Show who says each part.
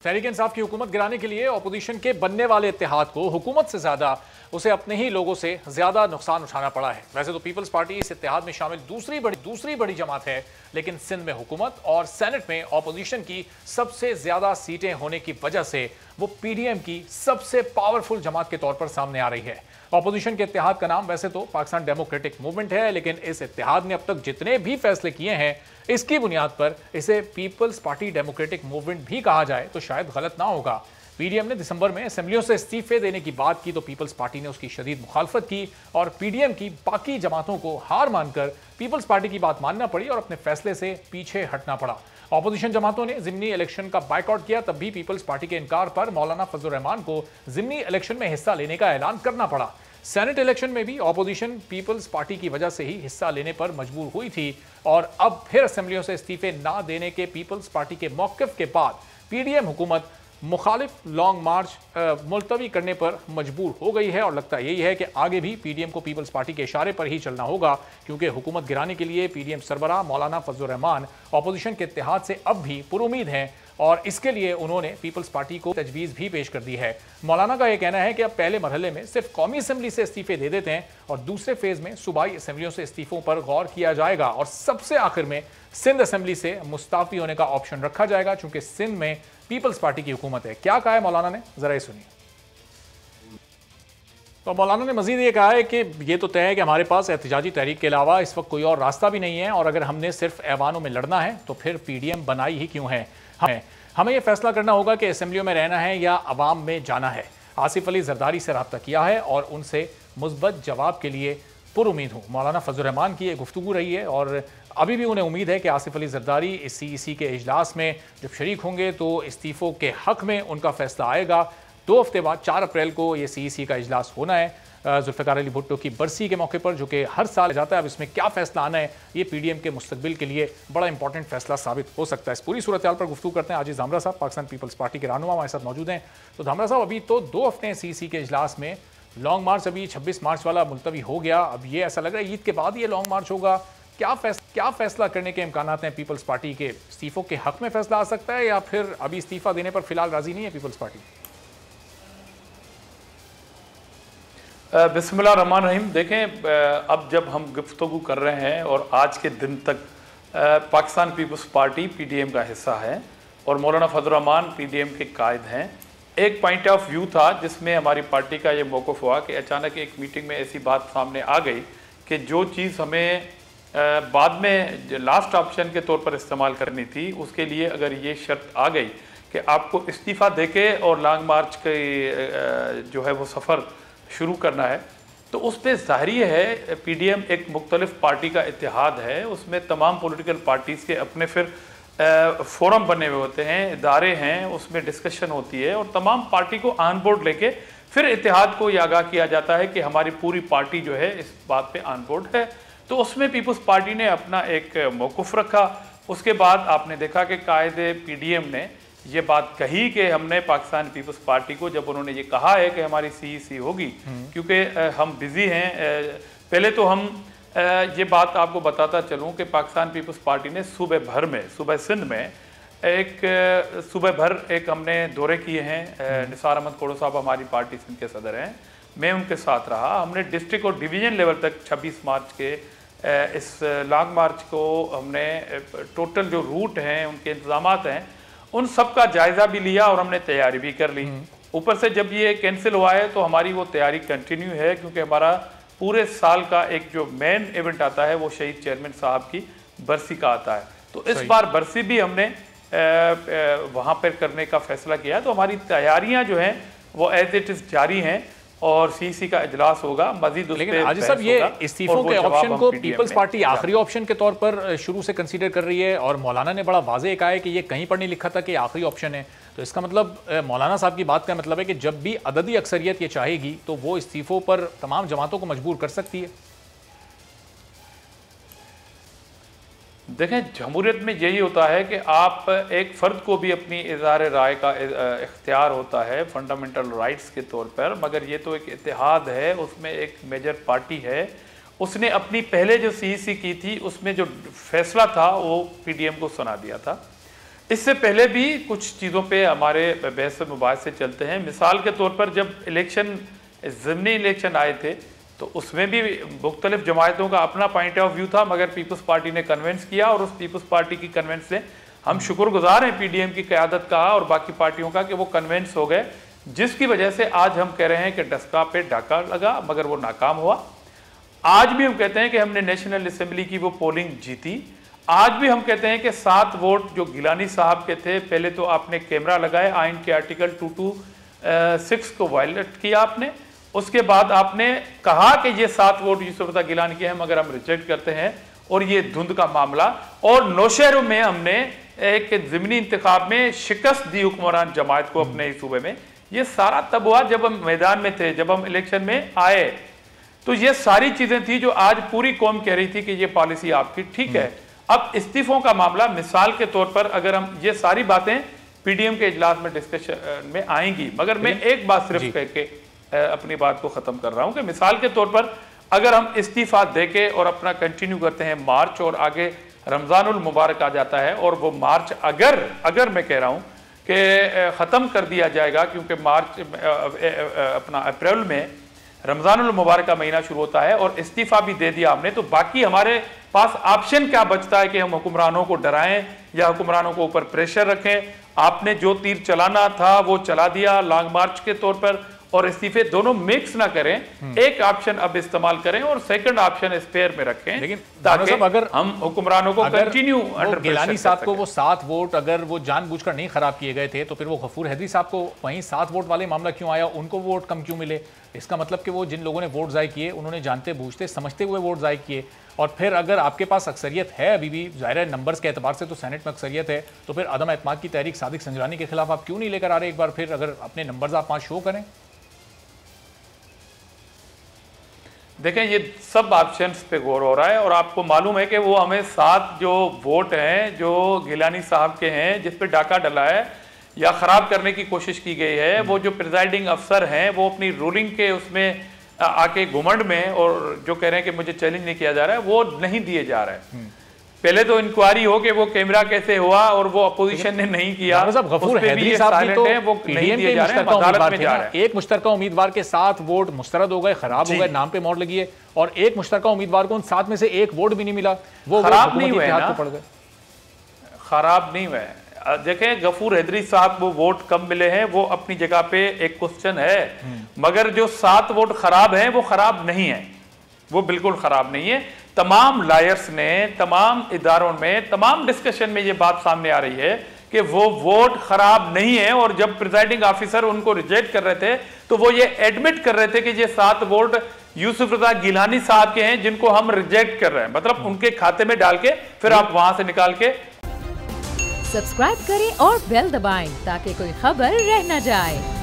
Speaker 1: तहरीक इंसाफ की हुकूमत गिराने के लिए अपोजिशन के बनने वाले इत्तेहाद को हुकूमत से ज्यादा उसे अपने ही लोगों से ज्यादा नुकसान उठाना पड़ा है। वैसे तो पीपल्स पार्टी इस इत्तेहाद में शामिल दूसरी बड़ी जमात है, लेकिन सिंध में हुकूमत और सेनेट में अपोजिशन की सबसे ज्यादा सीटें होने की वजह से वो पीडीएम की सबसे पावरफुल जमात के तौर पर सामने आ रही है। अपोजिशन के इत्तेहाद का नाम वैसे तो पाकिस्तान डेमोक्रेटिक मूवमेंट है, लेकिन इस इत्तेहाद ने अब तक जितने भी फैसले किए हैं इसकी बुनियाद पर इसे पीपल्स पार्टी डेमोक्रेटिक मूवमेंट भी कहा जाए तो शायद गलत ना होगा। पीडीएम ने दिसंबर में असेंबलियों से इस्तीफे देने की बात की तो पीपल्स पार्टी ने उसकी शदीद मुखालफत की और पीडीएम की बाकी जमातों को हार मानकर पीपल्स पार्टी की बात मानना पड़ी और अपने फैसले से पीछे हटना पड़ा। ऑपोजिशन जमातों ने जिमनी इलेक्शन का बायकॉट किया, तब भी पीपल्स पार्टी के इनकार पर मौलाना फजल रहमान को जिमनी इलेक्शन में हिस्सा लेने का ऐलान करना पड़ा। सेनेट इलेक्शन में भी ऑपोजिशन पीपल्स पार्टी की वजह से ही हिस्सा लेने पर मजबूर हुई थी और अब फिर असेंबलियों से इस्तीफे ना देने के पीपल्स पार्टी के मौकिफ के बाद पीडीएम हुकूमत मुखालिफ लॉन्ग मार्च मुलतवी करने पर मजबूर हो गई है और लगता यही है कि आगे भी पीडीएम को पीपल्स पार्टी के इशारे पर ही चलना होगा, क्योंकि हुकूमत गिराने के लिए पीडीएम सरबराह मौलाना फजल रहमान अपोजिशन के इत्तेहाद से अब भी पुरुमीद हैं और इसके लिए उन्होंने पीपल्स पार्टी को तजवीज़ भी पेश कर दी है। मौलाना का यह कहना है कि अब पहले मरहले में सिर्फ कौमी असेंबली से इस्तीफे दे देते हैं और दूसरे फेज में सूबाई असेंबलियों से इस्तीफों पर गौर किया जाएगा और सबसे आखिर में सिंध असेंबली से मुस्ताफी होने का ऑप्शन रखा जाएगा, चूंकि सिंध में पीपल्स पार्टी की हुकूमत है। क्या कहा है मौलाना ने, जरा ये सुनिए। तो मौलाना ने मजीद ये कहा है कि ये तो तय है कि हमारे पास एहतजाजी तहरीक के अलावा इस वक्त कोई और रास्ता भी नहीं है और अगर हमने सिर्फ ऐवानों में लड़ना है तो फिर पीडीएम बनाई ही क्यों है। हमें यह फैसला करना होगा कि असेंबलियों में रहना है या अवाम में जाना है। आसिफ अली जरदारी से रब्ता किया है और उनसे मुस्बत जवाब के लिए पुरुमीद हूँ। मौलाना फजल रहमान की एक गुफ्तगू रही है और अभी भी उन्हें उम्मीद है कि आसिफ अली जरदारी इस सीईसी के इजलास में जब शरीक होंगे तो इस्तीफ़ों के हक में उनका फैसला आएगा। 2 हफ्ते बाद 4 अप्रैल को ये सीईसी का इजलास होना है जुल्फ़िकार अली भुट्टो की बरसी के मौके पर, जो कि हर साल जाता है। अब इसमें क्या फैसला आना है ये पीडीएम के मुस्तकबिल के लिए बड़ा इंपॉर्टेंट फैसला साबित हो सकता है। इस पूरी सूरत हाल पर गुफ्तगू करते हैं आजिज़ धामरा साहब, पाकिस्तान पीपल्स पार्टी के रहनुमा हमारे साथ मौजूद हैं। तो धामरा साहब, अभी तो 2 हफ्ते हैं सीईसी के इजलास में, लॉन्ग मार्च अभी 26 मार्च वाला मुलतवी हो गया। अब ये ऐसा लग रहा है ईद के बाद ये लॉन्ग मार्च होगा। क्या फैसला करने के इम्कान हैं पीपल्स पार्टी के? इस्तीफों के हक में फैसला आ सकता है या फिर अभी इस्तीफा देने पर फिलहाल राजी नहीं है पीपल्स पार्टी?
Speaker 2: बिस्मिल्लाह रहमान रहीम। देखें, अब जब हम गुफ्तगू कर रहे हैं और आज के दिन तक पाकिस्तान पीपल्स पार्टी पीडीएम का हिस्सा है और मौलाना फजल रहमान पीडीएम के कायद हैं। एक पॉइंट ऑफ व्यू था जिसमें हमारी पार्टी का ये मौक़िफ़ हुआ कि अचानक एक मीटिंग में ऐसी बात सामने आ गई कि जो चीज़ हमें बाद में लास्ट ऑप्शन के तौर पर इस्तेमाल करनी थी, उसके लिए अगर ये शर्त आ गई कि आपको इस्तीफ़ा देके और लॉन्ग मार्च के जो है वो सफ़र शुरू करना है, तो उस पर ज़ाहिर है पीडीएम एक मुख्तलिफ पार्टी का इत्तेहाद है। उसमें तमाम पॉलिटिकल पार्टीज़ के अपने फिर फोरम बने हुए होते हैं, इदारे हैं, उसमें डिस्कशन होती है और तमाम पार्टी को ऑन बोर्ड लेके फिर इत्तेहाद को ये आगाह किया जाता है कि हमारी पूरी पार्टी जो है इस बात पे ऑन बोर्ड है। तो उसमें पीपल्स पार्टी ने अपना एक मौक़िफ़ रखा। उसके बाद आपने देखा कि कायदे पीडीएम ने ये बात कही कि हमने पाकिस्तान पीपल्स पार्टी को, जब उन्होंने ये कहा है कि हमारी सीईसी होगी, क्योंकि हम बिज़ी हैं। पहले तो हम ये बात आपको बताता चलूँ कि पाकिस्तान पीपल्स पार्टी ने सूबे सिंध में सूबे भर हमने दौरे किए हैं। निसार अहमद कोड़ो साहब हमारी पार्टी सिंध के सदर हैं, मैं उनके साथ रहा। हमने डिस्ट्रिक्ट और डिवीज़न लेवल तक 26 मार्च के इस लॉन्ग मार्च को हमने टोटल जो रूट हैं, उनके इंतजामात हैं, उन सब का जायज़ा भी लिया और हमने तैयारी भी कर ली। ऊपर से जब ये कैंसिल हुआ है तो हमारी वो तैयारी कंटिन्यू है, क्योंकि हमारा पूरे साल का एक जो मेन इवेंट आता है वो शहीद चेयरमैन साहब की बरसी का आता है। तो इस बार बरसी भी हमने वहाँ पर करने का फैसला किया। तो हमारी तैयारियाँ जो हैं वो एज इट इज़ जारी हैं और सीसी का इजलास होगा मजीद।
Speaker 1: लेकिन आज साहब, ये इस्तीफों के ऑप्शन को पीपल्स पार्टी आखिरी ऑप्शन के तौर पर शुरू से कंसीडर कर रही है और मौलाना ने बड़ा वाज़ेह कहा है कि ये कहीं पर नहीं लिखा था कि आखिरी ऑप्शन है। तो इसका मतलब मौलाना साहब की बात का मतलब है कि जब भी अददी अक्सरियत ये चाहेगी तो वो इस्तीफों पर तमाम जमातों को मजबूर कर सकती है।
Speaker 2: देखें, जमहूरियत में यही होता है कि आप एक फ़र्द को भी अपनी इज़हार राय का इख्तियार होता है फंडामेंटल राइट्स के तौर पर, मगर ये तो एक इत्तेहाद है, उसमें एक मेजर पार्टी है। उसने अपनी पहले जो सीईसी की थी उसमें जो फैसला था वो पीडीएम को सुना दिया था। इससे पहले भी कुछ चीज़ों पे हमारे बहस मुबाहिसे चलते हैं। मिसाल के तौर पर जब इलेक्शन ज़िमनी इलेक्शन आए थे तो उसमें भी मुख्तलिफ जमायतों का अपना पॉइंट ऑफ व्यू था, मगर पीपल्स पार्टी ने कन्विंस किया और उस पीपल्स पार्टी की कन्विंस से हम शुक्रगुजार हैं पीडीएम की क़यादत का और बाकी पार्टियों का कि वो कन्विंस हो गए, जिसकी वजह से आज हम कह रहे हैं कि डस्का पे डाका लगा मगर वो नाकाम हुआ। आज भी हम कहते हैं कि हमने नेशनल असेंबली की वो पोलिंग जीती। आज भी हम कहते हैं कि 7 वोट जो गिलानी साहब के थे, पहले तो आपने कैमरा लगाए, आइन के आर्टिकल 226 को वायलेट किया आपने, उसके बाद आपने कहा कि ये 7 वोट यूसुफ रज़ा गिलानी के हैं मगर हम रिजेक्ट करते हैं, और ये धुंध का मामला। और नौशहरों में हमने एक ज़िमनी इंतखाब में शिकस्त दी हुक्मरान जमात को अपने सूबे में। ये सारा तब हुआ जब हम मैदान में थे, जब हम इलेक्शन में आए। तो ये सारी चीजें थी जो आज पूरी कौम कह रही थी कि ये पॉलिसी आपकी ठीक है। अब इस्तीफों का मामला, मिसाल के तौर पर अगर हम, ये सारी बातें पीडीएम के इजलास में डिस्कशन में आएंगी, मगर मैं एक बात सिर्फ कह के अपनी बात को खत्म कर रहा हूं कि मिसाल के तौर पर अगर हम इस्तीफा देके और अपना कंटिन्यू करते हैं मार्च, और आगे रमजानुल मुबारक आ जाता है, और वो मार्च अगर मैं कह रहा हूं कि ख़त्म कर दिया जाएगा, क्योंकि मार्च अपना अप्रैल में रमजानुल मुबारक का महीना शुरू होता है और इस्तीफा भी दे दिया हमने, तो बाकी हमारे पास ऑप्शन क्या बचता है कि हम हुक्मरानों को डराएं या हुक्मरानों को ऊपर प्रेशर रखें। आपने जो तीर चलाना था वो चला दिया लॉन्ग मार्च के तौर पर, और इस्तीफे दोनों मिक्स ना करें, एक ऑप्शन अब इस्तेमाल करें और सेकंड ऑप्शन स्पेयर में रखें,
Speaker 1: लेकिन
Speaker 2: ताकि
Speaker 1: अगर
Speaker 2: हम हुक्मरानों को कंटिन्यू
Speaker 1: गिलानी साहब को वो 7 वोट अगर वो जानबूझकर नहीं खराब किए गए थे, तो फिर वो गफूर हैदरी साहब को वहीं 7 वोट वाले मामला क्यों आया, उनको वोट कम क्यों मिले? इसका मतलब कि वो जिन लोगों ने वोट ज़ाय किए उन्होंने जानते बूझते समझते हुए वोट ज़ाय किए। और फिर अगर आपके पास अक्सरियत है अभी भी, ज़ाहिर है नंबर्स के एतबार से तो सेनेट में अक्सरियत है, तो फिर अदम एतमाद की तहरीक सादिक संजरानी के खिलाफ आप क्यों नहीं लेकर आ रहे? एक बार फिर अगर अपने नंबर्स आप वहाँ शो करें।
Speaker 2: देखें, ये सब ऑप्शंस पे गौर हो रहा है, और आपको मालूम है कि वो हमें 7 जो वोट हैं जो गिलानी साहब के हैं, जिस पे डाका डला है या ख़राब करने की कोशिश की गई है, वो जो प्रिजाइडिंग अफसर हैं वो अपनी रूलिंग के उसमें आके घुमंड में और जो कह रहे हैं कि मुझे चैलेंज नहीं किया जा रहा है, वो नहीं दिए जा रहा है। पहले तो इंक्वायरी हो कि वो कैमरा कैसे हुआ, और वो अपोजिशन ने नहीं किया।
Speaker 1: गफूर हैदरी साहब भी तो पीडीएम के मुश्तरका उम्मीदवार थे ना, एक मुश्तरका उम्मीदवार के 7 वोट मुस्तरद हो गए, खराब हो गए, नाम पे मोहर लगी है, और एक मुश्तरका उम्मीदवार को उन 7 में से 1 वोट भी नहीं मिला, वो
Speaker 2: खराब नहीं हुए ना,
Speaker 1: पड़ गए,
Speaker 2: खराब नहीं हुए। देखें, गफूर हैदरी साहब वो वोट कम मिले हैं, वो अपनी जगह पे एक क्वेश्चन है, मगर जो 7 वोट खराब हैं वो खराब नहीं है, वो बिल्कुल खराब नहीं है। तमाम लायर्स ने, तमाम इदारों में, तमाम डिस्कशन में ये बात सामने आ रही है कि वो वोट खराब नहीं है, और जब प्रिजाइडिंग ऑफिसर उनको रिजेक्ट कर रहे थे तो वो ये एडमिट कर रहे थे कि ये 7 वोट यूसुफ रज़ा गिलानी साहब के हैं जिनको हम रिजेक्ट कर रहे हैं, मतलब उनके खाते में डाल के फिर आप वहां से निकाल के।
Speaker 3: सब्सक्राइब करें और बेल दबाएं ताकि कोई खबर रह न जाए।